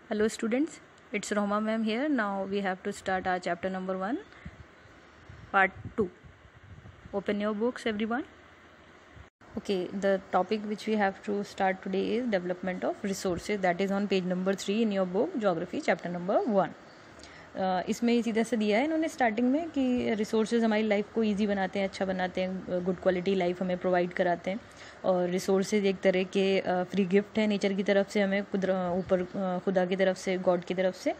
Hello students, it's Roma ma'am here. Now we have to start our chapter number 1, part 2. Open your books everyone. Okay, the topic which we have to start today is development of resources. That is on page number 3 in your book, Geography, chapter number 1. इसमें सीधा सा दिया है इन्होंने starting में कि resources हमारी life को इजी बनाते हैं, अच्छा बनाते हैं, गुड क्वालिटी लाइफ हमें प्रोवाइड कराते हैं। और रिसोर्सेज एक तरह के फ्री गिफ्ट है नेचर की तरफ से, हमें ऊपर खुदा की तरफ से, गॉड की तरफ से।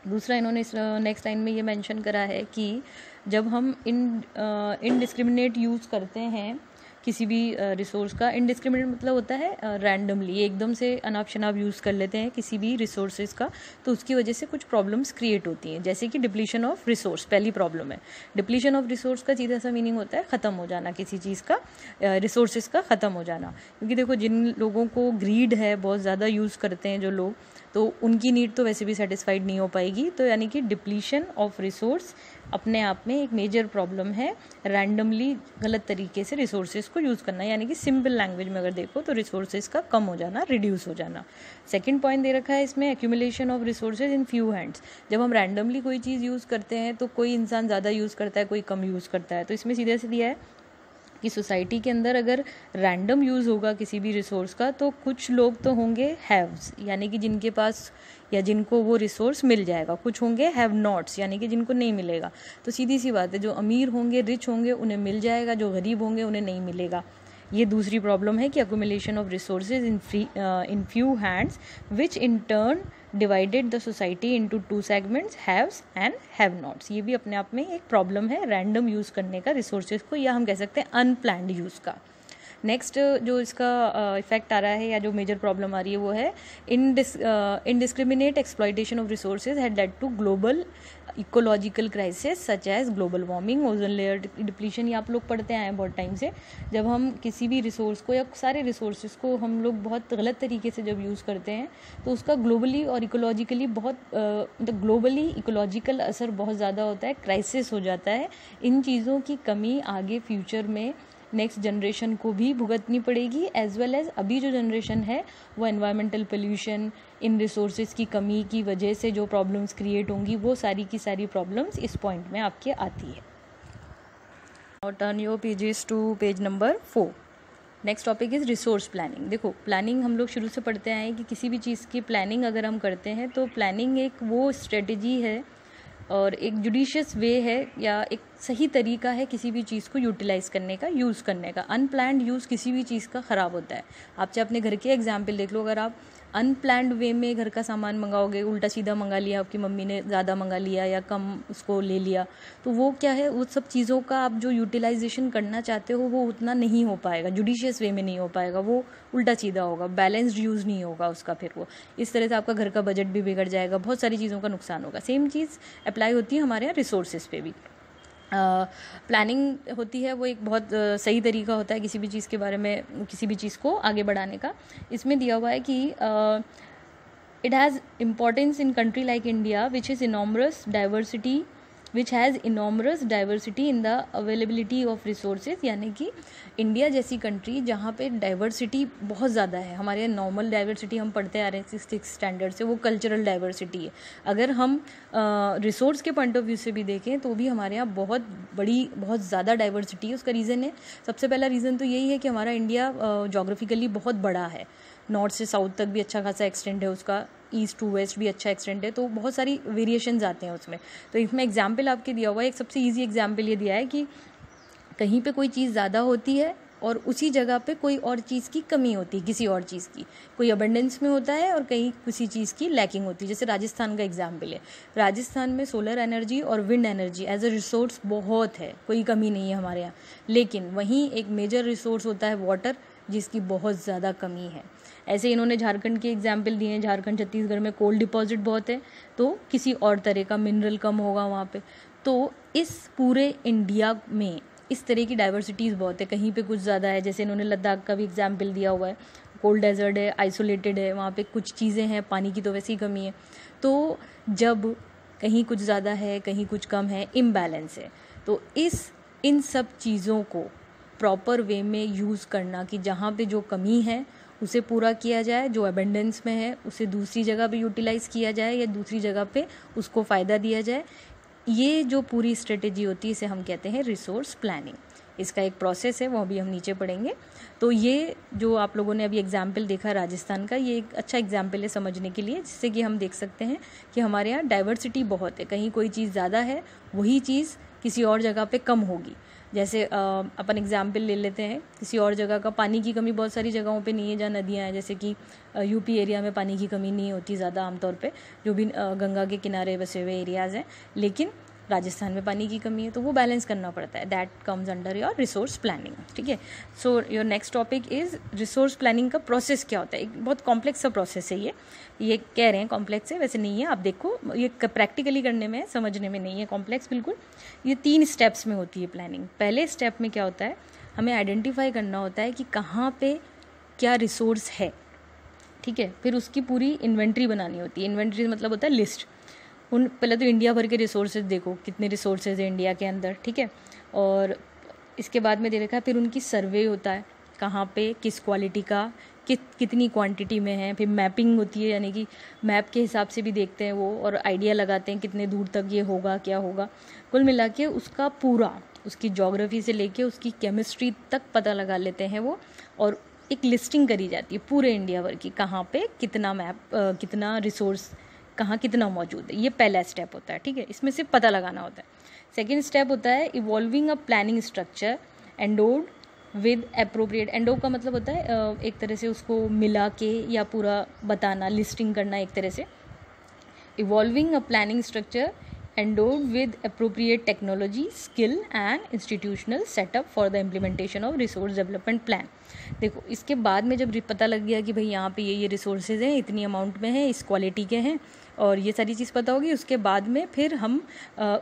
दूसरा इन्होंने इस नेक्स्ट लाइन में ये मेंशन करा है कि जब हम इनडिस्क्रिमिनेट यूज़ करते हैं किसी भी रिसोर्स का, इनडिस्क्रिमिनेट मतलब होता है रैंडमली, एकदम से अनाप शनाप यूज़ कर लेते हैं किसी भी रिसोर्सेज का, तो उसकी वजह से कुछ प्रॉब्लम्स क्रिएट होती हैं, जैसे कि डिप्लीशन ऑफ रिसोर्स पहली प्रॉब्लम है। डिप्लीशन ऑफ रिसोर्स का सीधा सा मीनिंग होता है ख़त्म हो जाना किसी चीज़ का, रिसोर्सेज का ख़त्म हो जाना। क्योंकि देखो, जिन लोगों को ग्रीड है, बहुत ज़्यादा यूज़ करते हैं जो लोग, तो उनकी नीड तो वैसे भी सेटिस्फाइड नहीं हो पाएगी। तो यानी कि डिप्लीशन ऑफ रिसोर्स अपने आप में एक मेजर प्रॉब्लम है, रैंडमली गलत तरीके से रिसोर्सेज को यूज़ करना, यानी कि सिंपल लैंग्वेज में अगर देखो तो रिसोर्सेज का कम हो जाना, रिड्यूस हो जाना। सेकंड पॉइंट दे रखा है इसमें, accumulation of resources in few hands. जब हम रैंडमली कोई चीज़ यूज़ करते हैं तो कोई इंसान ज़्यादा यूज़ करता है, कोई कम यूज़ करता है। तो इसमें सीधे से दिया है कि सोसाइटी के अंदर अगर रैंडम यूज़ होगा किसी भी रिसोर्स का, तो कुछ लोग तो होंगे हैव्स, यानी कि जिनके पास या जिनको वो रिसोर्स मिल जाएगा, कुछ होंगे हैव नॉट्स, यानी कि जिनको नहीं मिलेगा। तो सीधी सी बात है, जो अमीर होंगे, रिच होंगे, उन्हें मिल जाएगा, जो गरीब होंगे उन्हें नहीं मिलेगा। ये दूसरी प्रॉब्लम है कि accumulation of resources in few hands which in turn divided the society into two segments, haves and have nots. ये भी अपने आप में एक प्रॉब्लम है रैंडम यूज़ करने का रिसोर्सेज को, या हम कह सकते हैं अनप्लैन्ड यूज़ का। नेक्स्ट जो इसका इफेक्ट आ रहा है या जो मेजर प्रॉब्लम आ रही है वो है indiscriminate exploitation of resources had led to global ecological crisis such as global warming, ozone layer depletion. ये आप लोग पढ़ते आए हैं बहुत टाइम से। जब हम किसी भी रिसोर्स को या सारे रिसोर्सेज को हम लोग बहुत गलत तरीके से जब यूज़ करते हैं तो उसका ग्लोबली और इकोलॉजिकली बहुत मतलब ग्लोबली इकोलॉजिकल असर बहुत ज़्यादा होता है, क्राइसिस हो जाता है। इन चीज़ों की कमी आगे फ्यूचर में नेक्स्ट जनरेशन को भी भुगतनी पड़ेगी, एज वेल एज अभी जो जनरेशन है वो एनवायरमेंटल पोल्यूशन, इन रिसोर्सेज की कमी की वजह से जो प्रॉब्लम्स क्रिएट होंगी, वो सारी की सारी प्रॉब्लम्स इस पॉइंट में आपके आती है। और turn your pages to page number 4। Next topic is resource planning. देखो, प्लानिंग हम लोग शुरू से पढ़ते आए हैं कि किसी भी चीज़ की प्लानिंग अगर हम करते हैं तो प्लानिंग एक वो स्ट्रेटजी है और एक जुडिशियस वे है या एक सही तरीका है किसी भी चीज़ को यूटिलाइज़ करने का, यूज़ करने का। अनप्लैंड यूज़ किसी भी चीज़ का ख़राब होता है। आप चाहे अपने घर के एग्जाम्पल देख लो, अगर आप अनप्लैंड वे में घर का सामान मंगाओगे, उल्टा सीधा मंगा लिया, आपकी मम्मी ने ज़्यादा मंगा लिया या कम उसको ले लिया, तो वो क्या है, वो सब चीज़ों का आप जो यूटिलाइजेशन करना चाहते हो वो उतना नहीं हो पाएगा, जुडिशियस वे में नहीं हो पाएगा, वो उल्टा सीधा होगा, बैलेंस्ड यूज़ नहीं होगा उसका। फिर वो इस तरह से आपका घर का बजट भी बिगड़ जाएगा, बहुत सारी चीज़ों का नुकसान होगा। सेम चीज़ अप्लाई होती है हमारे यहाँ रिसोर्सेज पे भी। प्लानिंग होती है वो एक बहुत सही तरीका होता है किसी भी चीज़ के बारे में, किसी भी चीज़ को आगे बढ़ाने का। इसमें दिया हुआ है कि it has importance in country like India which has enormous diversity in the availability of resources, यानी कि इंडिया जैसी कंट्री जहाँ पे डाइवर्सिटी बहुत ज़्यादा है। हमारे यहाँ नॉर्मल डाइवर्सिटी हम पढ़ते आ रहे हैं 6th स्टैंडर्ड से, वो कल्चरल डाइवर्सिटी है। अगर हम रिसोर्स के पॉइंट ऑफ व्यू से भी देखें तो भी हमारे यहाँ बहुत बड़ी, बहुत ज़्यादा डाइवर्सिटी है। उसका रीज़न है, सबसे पहला रीज़न तो यही है कि हमारा इंडिया जोग्राफिकली बहुत बड़ा है, नॉर्थ से साउथ तक भी अच्छा खासा एक्सटेंड है उसका, ईस्ट टू वेस्ट भी अच्छा एक्सटेंड है, तो बहुत सारी वेरिएशंस आते हैं उसमें। तो इसमें एग्जाम्पल आपके दिया हुआ है, एक सबसे ईजी एग्जाम्पल ये दिया है कि कहीं पे कोई चीज़ ज़्यादा होती है और उसी जगह पे कोई और चीज़ की कमी होती है, किसी और चीज़ की, कोई अबंडेंस में होता है और कहीं किसी चीज़ की लैकिंग होती है। जैसे राजस्थान का एग्जाम्पल है, राजस्थान में सोलर एनर्जी और wind energy as a resource बहुत है, कोई कमी नहीं है हमारे यहाँ। लेकिन वहीं एक मेजर रिसोर्स होता है वाटर, जिसकी बहुत ज़्यादा कमी है। ऐसे इन्होंने झारखंड के एग्जाम्पल दिए हैं, झारखंड छत्तीसगढ़ में कोल डिपॉजिट बहुत है, तो किसी और तरह का मिनरल कम होगा वहाँ पे। तो इस पूरे इंडिया में इस तरह की डाइवर्सिटीज़ बहुत है, कहीं पे कुछ ज़्यादा है। जैसे इन्होंने लद्दाख का भी एग्जाम्पल दिया हुआ है, कोल्ड डेजर्ट है, आइसोलेटेड है, वहाँ पे कुछ चीज़ें हैं, पानी की तो वैसे ही कमी है। तो जब कहीं कुछ ज़्यादा है, कहीं कुछ कम है, इम्बैलेंस है, तो इन सब चीज़ों को प्रॉपर वे में यूज़ करना कि जहाँ पे जो कमी है उसे पूरा किया जाए, जो अबेंडेंस में है उसे दूसरी जगह पे यूटिलाइज़ किया जाए या दूसरी जगह पे उसको फ़ायदा दिया जाए। ये जो पूरी स्ट्रेटेजी होती है इसे हम कहते हैं रिसोर्स प्लानिंग। इसका एक प्रोसेस है, वो अभी हम नीचे पढ़ेंगे। तो ये जो आप लोगों ने अभी एग्जाम्पल देखा राजस्थान का, ये एक अच्छा एग्जाम्पल है समझने के लिए, जिससे कि हम देख सकते हैं कि हमारे यहाँ डाइवर्सिटी बहुत है। कहीं कोई चीज़ ज़्यादा है, वही चीज़ किसी और जगह पे कम होगी। जैसे अपन एग्जाम्पल ले लेते हैं, किसी और जगह का पानी की कमी बहुत सारी जगहों पे नहीं है जहाँ नदियाँ हैं। जैसे कि यूपी एरिया में पानी की कमी नहीं होती ज़्यादा आमतौर पे, जो भी गंगा के किनारे बसे हुए एरियाज़ हैं, लेकिन राजस्थान में पानी की कमी है, तो वो बैलेंस करना पड़ता है। That comes under your resource planning. ठीक है, so your next topic is resource planning का प्रोसेस क्या होता है। एक बहुत कॉम्प्लेक्स सा प्रोसेस है ये कह रहे हैं कॉम्प्लेक्स है, वैसे नहीं है। आप देखो, ये प्रैक्टिकली करने में, समझने में नहीं है कॉम्प्लेक्स बिल्कुल। ये 3 स्टेप्स में होती है प्लानिंग। पहले स्टेप में क्या होता है, हमें आइडेंटिफाई करना होता है कि कहाँ पे क्या रिसोर्स है। ठीक है, फिर उसकी पूरी इन्वेंट्री बनानी होती है। इन्वेंट्री मतलब होता है लिस्ट। पहले तो इंडिया भर के रिसोर्सेज देखो, कितने रिसोर्सेज है इंडिया के अंदर। ठीक है, और इसके बाद में दे रखा है, फिर उनकी सर्वे होता है, कहाँ पे किस क्वालिटी का कितनी क्वांटिटी में है। फिर मैपिंग होती है, यानी कि मैप के हिसाब से भी देखते हैं वो, और आइडिया लगाते हैं कितने दूर तक ये होगा, क्या होगा। कुल मिला के उसका पूरा, उसकी ज्योग्राफी से लेके उसकी केमिस्ट्री तक पता लगा लेते हैं वो, और एक लिस्टिंग करी जाती है पूरे इंडिया भर की, कहाँ पे कितना कितना रिसोर्स कहाँ कितना मौजूद है। ये पहला स्टेप होता है। ठीक है, इसमें सिर्फ पता लगाना होता है। सेकेंड स्टेप होता है evolving a planning structure endowed with appropriate. Endowed का मतलब होता है एक तरह से उसको मिला के या पूरा बताना, लिस्टिंग करना एक तरह से। Evolving a planning structure endowed with appropriate technology, skill and institutional setup for the implementation of resource development plan। देखो, इसके बाद में जब पता लग गया कि भाई यहाँ पे ये रिसोर्सेज हैं, इतनी अमाउंट में हैं, इस क्वालिटी के हैं, और ये सारी चीज़ पता होगी, उसके बाद में फिर हम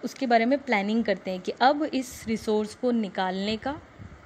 उसके बारे में प्लानिंग करते हैं कि अब इस रिसोर्स को निकालने का,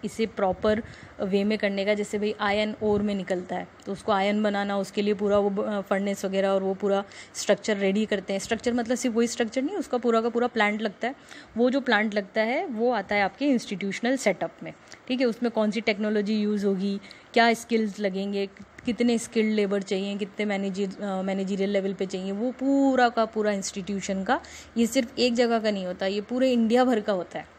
इसे प्रॉपर वे में करने का। जैसे भाई आयन ओर में निकलता है, तो उसको आयन बनाना, उसके लिए पूरा वो फर्नेस वगैरह और वो पूरा स्ट्रक्चर रेडी करते हैं। स्ट्रक्चर मतलब सिर्फ वही स्ट्रक्चर नहीं, उसका पूरा का पूरा प्लांट लगता है। वो जो प्लांट लगता है वो आता है आपके इंस्टीट्यूशनल सेटअप में। ठीक है, उसमें कौन सी टेक्नोलॉजी यूज़ होगी, क्या स्किल्स लगेंगे, कितने स्किल्ड लेबर चाहिए, कितने मैनेजरियल लेवल पे चाहिए, वो पूरा का पूरा इंस्टीट्यूशन का। ये सिर्फ एक जगह का नहीं होता, ये पूरे इंडिया भर का होता है।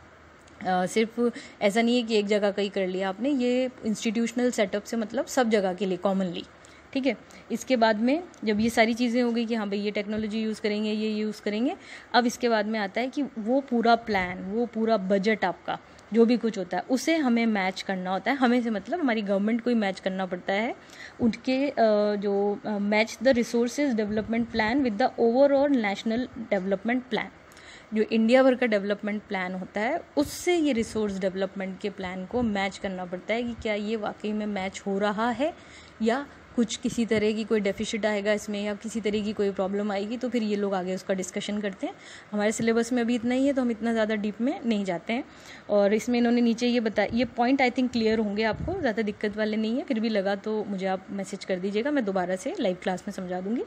सिर्फ ऐसा नहीं है कि एक जगह का ही कर लिया आपने, ये इंस्टीट्यूशनल सेटअप से मतलब सब जगह के लिए कॉमनली। ठीक है, इसके बाद में जब ये सारी चीज़ें हो गई कि हाँ भाई ये टेक्नोलॉजी यूज़ करेंगे, ये यूज़ करेंगे, अब इसके बाद में आता है कि वो पूरा प्लान, वो पूरा बजट आपका जो भी कुछ होता है उसे हमें मैच करना होता है। हमें से मतलब हमारी गवर्नमेंट को ही मैच करना पड़ता है, उनके जो match the resources development plan with the overall national development plan. जो इंडिया भर का डेवलपमेंट प्लान होता है उससे ये रिसोर्स डेवलपमेंट के प्लान को मैच करना पड़ता है कि क्या ये वाकई में मैच हो रहा है, या कुछ किसी तरह की कोई डेफिसिट आएगा इसमें, या किसी तरह की कोई प्रॉब्लम आएगी, तो फिर ये लोग आगे उसका डिस्कशन करते हैं। हमारे सिलेबस में अभी इतना ही है, तो हम इतना ज़्यादा डीप में नहीं जाते हैं। और इसमें इन्होंने नीचे ये बताया, ये पॉइंट आई थिंक क्लियर होंगे आपको, ज़्यादा दिक्कत वाले नहीं है। फिर भी लगा तो मुझे आप मैसेज कर दीजिएगा, मैं दोबारा से लाइव क्लास में समझा दूँगी।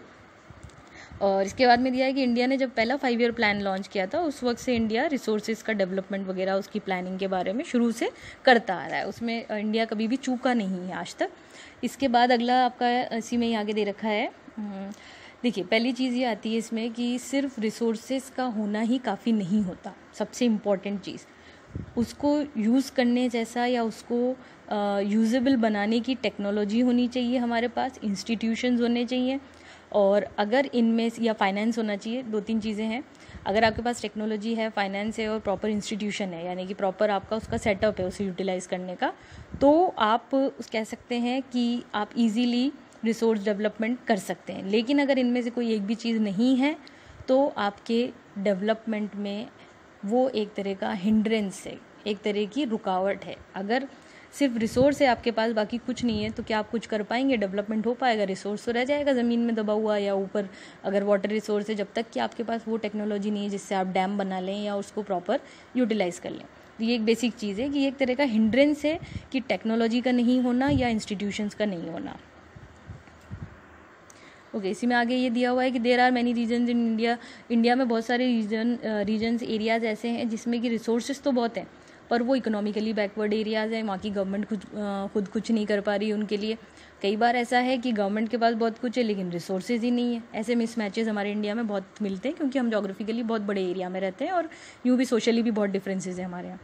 और इसके बाद में दिया है कि इंडिया ने जब पहला 5 ईयर प्लान लॉन्च किया था, उस वक्त से इंडिया रिसोर्सेज का डेवलपमेंट वगैरह उसकी प्लानिंग के बारे में शुरू से करता आ रहा है। उसमें इंडिया कभी भी चूका नहीं है आज तक। इसके बाद अगला आपका इसी में ही आगे दे रखा है। देखिए, पहली चीज़ ये आती है इसमें कि सिर्फ रिसोर्सेज का होना ही काफ़ी नहीं होता। सबसे इम्पॉर्टेंट चीज़, उसको यूज़ करने जैसा या उसको यूजेबल बनाने की टेक्नोलॉजी होनी चाहिए हमारे पास, इंस्टीट्यूशंस होने चाहिए, और अगर इनमें या फाइनेंस होना चाहिए। 2-3 चीज़ें हैं। अगर आपके पास टेक्नोलॉजी है, फाइनेंस है और प्रॉपर इंस्टीट्यूशन है, यानी कि प्रॉपर आपका उसका सेटअप है उसे यूटिलाइज़ करने का, तो आप कह सकते हैं कि आप इजीली रिसोर्स डेवलपमेंट कर सकते हैं। लेकिन अगर इनमें से कोई एक भी चीज़ नहीं है तो आपके डेवलपमेंट में वो एक तरह का हिंड्रेंस है, एक तरह की रुकावट है। अगर सिर्फ रिसोर्स है आपके पास, बाकी कुछ नहीं है, तो क्या आप कुछ कर पाएंगे, डेवलपमेंट हो पाएगा? रिसोर्स तो रह जाएगा ज़मीन में दबा हुआ, या ऊपर अगर वाटर रिसोर्स है, जब तक कि आपके पास वो टेक्नोलॉजी नहीं है जिससे आप डैम बना लें या उसको प्रॉपर यूटिलाइज़ कर लें। तो ये एक बेसिक चीज़ है कि एक तरह का हिंड्रेंस है कि टेक्नोलॉजी का नहीं होना या इंस्टीट्यूशंस का नहीं होना। ओके, इसी में आगे ये दिया हुआ है कि there are many reasons in India. India में बहुत सारे रीजन्स एरियाज़ ऐसे हैं जिसमें कि रिसोर्सेज तो बहुत हैं, पर वो इकोनॉमिकली बैकवर्ड एरियाज़ हैं, वहाँ की गवर्नमेंट खुद कुछ नहीं कर पा रही उनके लिए। कई बार ऐसा है कि गवर्नमेंट के पास बहुत कुछ है लेकिन रिसोर्सेज ही नहीं है। ऐसे मिसमैचेस हमारे इंडिया में बहुत मिलते हैं क्योंकि हम जोग्राफिकली बहुत बड़े एरिया में रहते हैं और यूँ भी सोशली भी बहुत डिफरेंसेस है हमारे यहाँ।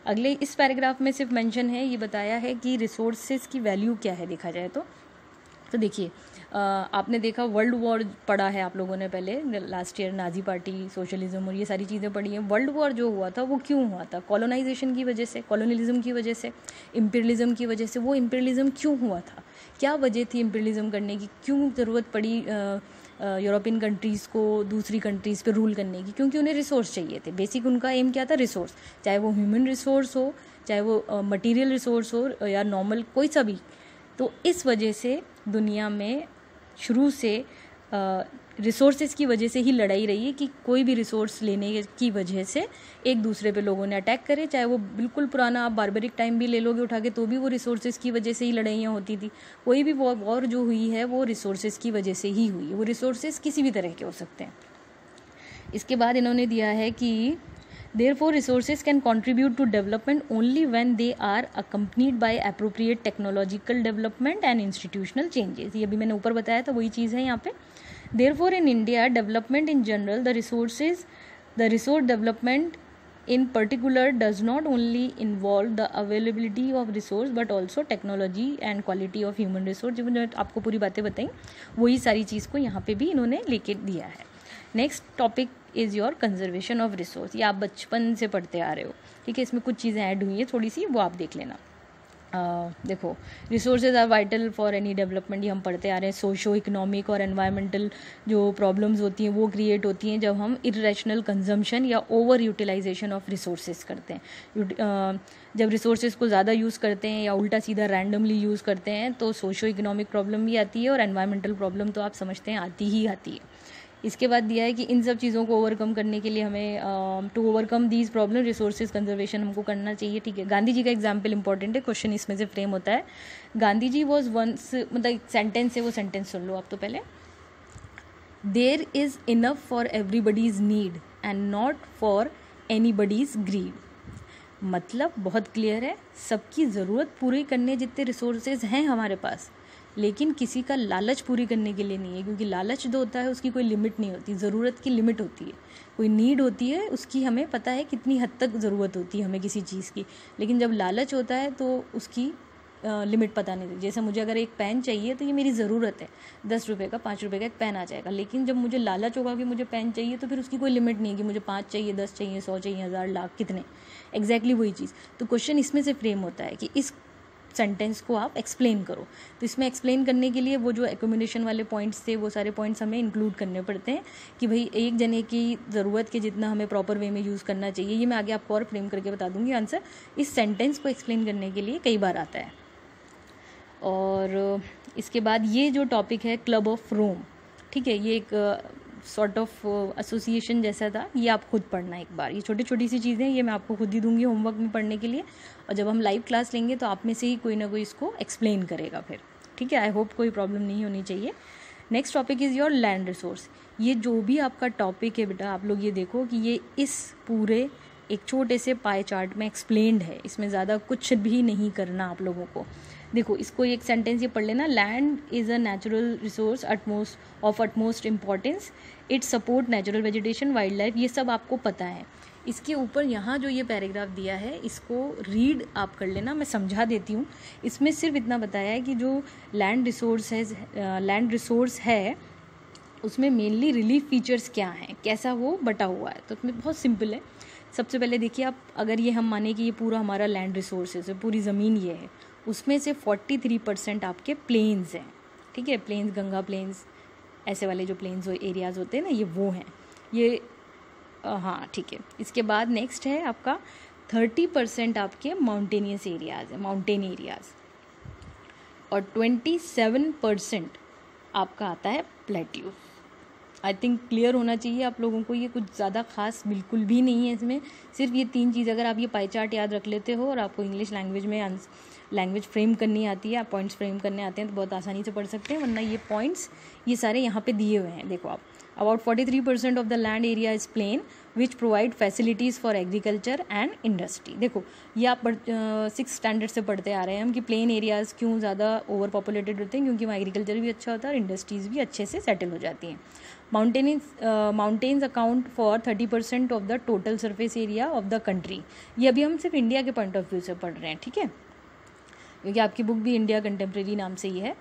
अगले इस पैराग्राफ में सिर्फ मेंशन है, ये बताया है कि रिसोर्सेज की वैल्यू क्या है देखा जाए तो देखिए आपने देखा वर्ल्ड वॉर पढ़ा है आप लोगों ने पहले last year, Nazi party, socialism और ये सारी चीज़ें पढ़ी हैं। वर्ल्ड वॉर जो हुआ था वो क्यों हुआ था? कॉलोनाइजेशन की वजह से, कॉलोनियलिज्म की वजह से, इम्पीरियलिज्म की वजह से। वो इम्पीरियलिज्म क्यों हुआ था, क्या वजह थी इम्पीरियलिज्म करने की, क्यों ज़रूरत पड़ी यूरोपियन कंट्रीज़ को दूसरी कंट्रीज़ पे रूल करने की? क्योंकि उन्हें रिसोर्स चाहिए थे। बेसिक उनका एम क्या था? रिसोर्स, चाहे वो ह्यूमन रिसोर्स हो, चाहे वो मटीरियल रिसोर्स हो या नॉर्मल कोई सा भी। तो इस वजह से दुनिया में शुरू से रिसोर्सेज की वजह से ही लड़ाई रही है कि कोई भी रिसोर्स लेने की वजह से एक दूसरे पे लोगों ने अटैक करे। चाहे वो बिल्कुल पुराना आप बारबरिक टाइम भी ले लोगे उठा के तो भी वो रिसोर्सेज की वजह से ही लड़ाइयाँ होती थी। कोई भी वॉर जो हुई है वो रिसोर्सेज की वजह से ही हुई है। वो रिसोर्सेज किसी भी तरह के हो सकते हैं। इसके बाद इन्होंने दिया है कि Therefore, resources can contribute to development only when they are accompanied by appropriate technological development and institutional changes. ये अभी मैंने ऊपर बताया था वही चीज़ है यहाँ पे। Therefore, in India, development in general, the resource development in particular does not only involve the availability of resource but also technology and quality of human resource। जो मैंने आपको पूरी बातें बताई वही सारी चीज़ को यहाँ पे भी इन्होंने लेके दिया है। Next topic is your conservation of resource. ये आप बचपन से पढ़ते आ रहे हो, ठीक है। इसमें कुछ चीज़ें ऐड हुई हैं थोड़ी सी, वो आप देख लेना। देखो, resources are vital for any development, ये हम पढ़ते आ रहे हैं। सोशो इकोनॉमिक और एनवायरमेंटल जो प्रॉब्लम्स होती हैं वो क्रिएट होती हैं जब हम इरेशनल कंजम्पशन या ओवर यूटिलाइजेशन ऑफ रिसोर्सेज करते हैं। जब रिसोर्सेज को ज़्यादा यूज़ करते हैं या उल्टा सीधा रैंडमली यूज़ करते हैं तो सोशो इकोनॉमिक प्रॉब्लम भी आती है और एनवायरमेंटल प्रॉब्लम तो आप समझते हैं आती ही आती है। इसके बाद दिया है कि इन सब चीज़ों को ओवरकम करने के लिए हमें to overcome these problem resources conservation हमको करना चाहिए, ठीक है। गांधी जी का एग्जाम्पल इंपॉर्टेंट है, क्वेश्चन इसमें से फ्रेम होता है। गांधी जी वॉज वंस, मतलब एक सेंटेंस है, वो सेंटेंस सुन लो आप तो पहले। There is enough for everybody's need and not for anybody's greed. मतलब बहुत क्लियर है, सबकी ज़रूरत पूरी करने जितने रिसोर्सेज हैं हमारे पास, लेकिन किसी का लालच पूरी करने के लिए नहीं है। क्योंकि लालच जो होता है उसकी कोई लिमिट नहीं होती, ज़रूरत की लिमिट होती है। कोई नीड होती है उसकी हमें पता है कितनी हद तक ज़रूरत होती है हमें किसी चीज़ की, लेकिन जब लालच होता है तो उसकी लिमिट पता नहीं थी। जैसे मुझे अगर एक पेन चाहिए तो ये मेरी ज़रूरत है, 10 रुपये का 5 रुपये का एक पेन आ जाएगा। लेकिन जब मुझे लालच होगा कि मुझे पेन चाहिए तो फिर उसकी कोई लिमिट नहीं है कि मुझे 5 चाहिए, 10 चाहिए, 100 चाहिए, 1000, लाख, कितने। एग्जैक्टली वही चीज़। तो क्वेश्चन इसमें से फ्रेम होता है कि इस सेंटेंस को आप एक्सप्लेन करो। तो इसमें एक्सप्लेन करने के लिए वो जो एक्यूमुलेशन वाले पॉइंट्स थे वो सारे पॉइंट्स हमें इंक्लूड करने पड़ते हैं कि भाई एक जने की ज़रूरत के जितना हमें प्रॉपर वे में यूज़ करना चाहिए। ये मैं आगे आपको और फ्रेम करके बता दूंगी आंसर। इस सेंटेंस को एक्सप्लेन करने के लिए कई बार आता है। और इसके बाद ये जो टॉपिक है क्लब ऑफ रोम, ठीक है, ये एक सॉर्ट ऑफ एसोसिएशन जैसा था। ये आप खुद पढ़ना एक बार। ये छोटी छोटी सी चीज़ें ये मैं आपको खुद ही दूंगी होमवर्क में पढ़ने के लिए, और जब हम लाइव क्लास लेंगे तो आप में से ही कोई ना कोई इसको एक्सप्लेन करेगा फिर, ठीक है। आई होप कोई प्रॉब्लम नहीं होनी चाहिए। Next topic is your land resource. ये जो भी आपका टॉपिक है बेटा, आप लोग ये देखो कि ये इस पूरे एक छोटे से पाई चार्ट में एक्सप्लेन्ड है। इसमें ज़्यादा कुछ भी नहीं करना आप लोगों को। देखो, इसको एक सेंटेंस ये पढ़ लेना। Land is a natural resource of utmost importance. It support natural vegetation, wild life. ये सब आपको पता है। इसके ऊपर यहाँ जो ये पैराग्राफ दिया है इसको रीड आप कर लेना, मैं समझा देती हूँ। इसमें सिर्फ इतना बताया है कि जो लैंड रिसोर्स है उसमें मेनली रिलीफ फीचर्स क्या हैं, कैसा वो बटा हुआ है। तो उसमें बहुत सिंपल है। सबसे पहले देखिए आप, अगर ये हम माने कि ये पूरा हमारा लैंड रिसोर्सेज है, पूरी ज़मीन ये है, उसमें से 43% आपके प्लेन्स हैं, ठीक है। प्लेन्स, गंगा प्लेन्स, ऐसे वाले जो प्लेन्स एरियाज़ होते हैं ना, ये वो हैं ये, हाँ ठीक है। इसके बाद नेक्स्ट है आपका 30% आपके माउंटेनियस एरियाज़ है, माउंटेन एरियाज़, और 27% आपका आता है प्लेट्यूज। आई थिंक क्लियर होना चाहिए आप लोगों को। ये कुछ ज़्यादा खास बिल्कुल भी नहीं है इसमें, सिर्फ ये 3 चीज़ अगर आप ये पाई चार्ट याद रख लेते हो और आपको इंग्लिश लैंग्वेज में लैंग्वेज फ्रेम करनी आती है, आप पॉइंट्स फ्रेम करने आते हैं तो बहुत आसानी से पढ़ सकते हैं। वरना ये पॉइंट्स ये सारे यहाँ पे दिए हुए हैं। देखो आप, about 43% of the land area is plain which provide facilities for agriculture and industry. देखो ये आप 6th स्टैंडर्ड से पढ़ते आ रहे हैं हम कि प्लेन एरियाज़ क्यों ज़्यादा ओवर पॉपुलेटेड होते हैं, क्योंकि वहाँ एग्रीकल्चर भी अच्छा होता है और इंडस्ट्रीज़ भी अच्छे से सेटल हो जाती हैं। Mountains account for 30% of the total surface area of the country. ये अभी हम सिर्फ इंडिया के पॉइंट ऑफ व्यू से पढ़ रहे हैं, ठीक है, क्योंकि आपकी बुक भी इंडिया कंटेम्प्रेरी नाम से ही है।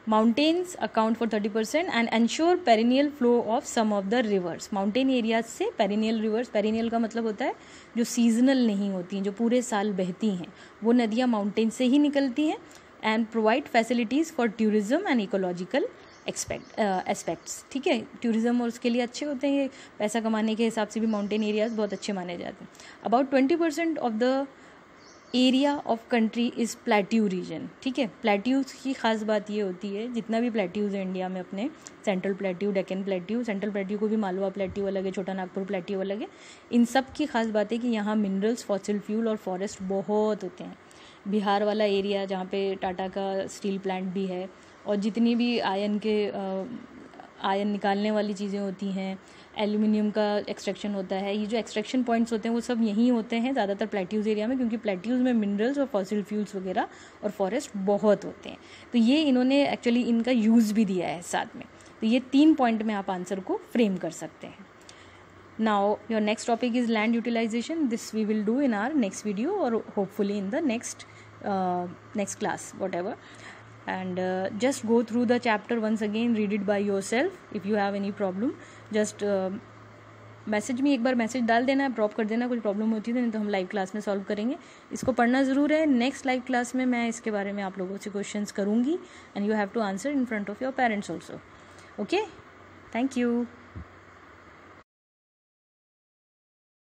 Mountains account for 30% and ensure perennial flow of some of the rivers. Mountain areas से पेरिनियल रिवर्स, पेरिनियल का मतलब होता है जो सीजनल नहीं होती हैं, जो पूरे साल बहती हैं, वो नदियाँ माउंटेन से ही निकलती हैं। And provide facilities for tourism and ecological aspects, ठीक है, टूरिज्म और उसके लिए अच्छे होते हैं, ये पैसा कमाने के हिसाब से भी माउंटेन एरियाज बहुत अच्छे माने जाते हैं। About 20% of the area of country is plateau region, ठीक है। प्लेट्यूज की खास बात ये होती है, जितना भी प्लेट्यूज है इंडिया में अपने, central plateau, Deccan plateau, central plateau को भी मालवा प्लेट्यू अलग है, छोटा नागपुर प्लेट्यू अलग है। इन सब की खास बात है कि यहाँ मिनरल्स, फॉसिल फ्यूल और फॉरेस्ट बहुत होते हैं। बिहार वाला एरिया जहाँ पे टाटा का स्टील प्लांट भी है, और जितनी भी आयन निकालने वाली चीज़ें होती हैं, एल्यूमिनियम का एक्सट्रैक्शन होता है, ये जो एक्सट्रैक्शन पॉइंट्स होते हैं वो सब यहीं होते हैं ज़्यादातर प्लेट्यूज़ एरिया में, क्योंकि प्लेट्यूज़ में मिनरल्स और फॉसिल फ्यूल्स वगैरह और फॉरेस्ट बहुत होते हैं। तो ये इन्होंने एक्चुअली इनका यूज़ भी दिया है साथ में। तो ये 3 पॉइंट में आप आंसर को फ्रेम कर सकते हैं। Now your next topic is land utilisation. This we will do in our next video और hopefully in the next class, whatever. And just go through the chapter once again, read it by yourself. If you have any problem, just message में एक बार message डाल देना, drop कर देना, कुछ problem होती है नहीं तो हम लाइव क्लास में सॉल्व करेंगे। इसको पढ़ना ज़रूर है। नेक्स्ट लाइव क्लास में मैं इसके बारे में आप लोगों से क्वेश्चंस करूँगी and you have to answer in front of your parents also. Okay, thank you.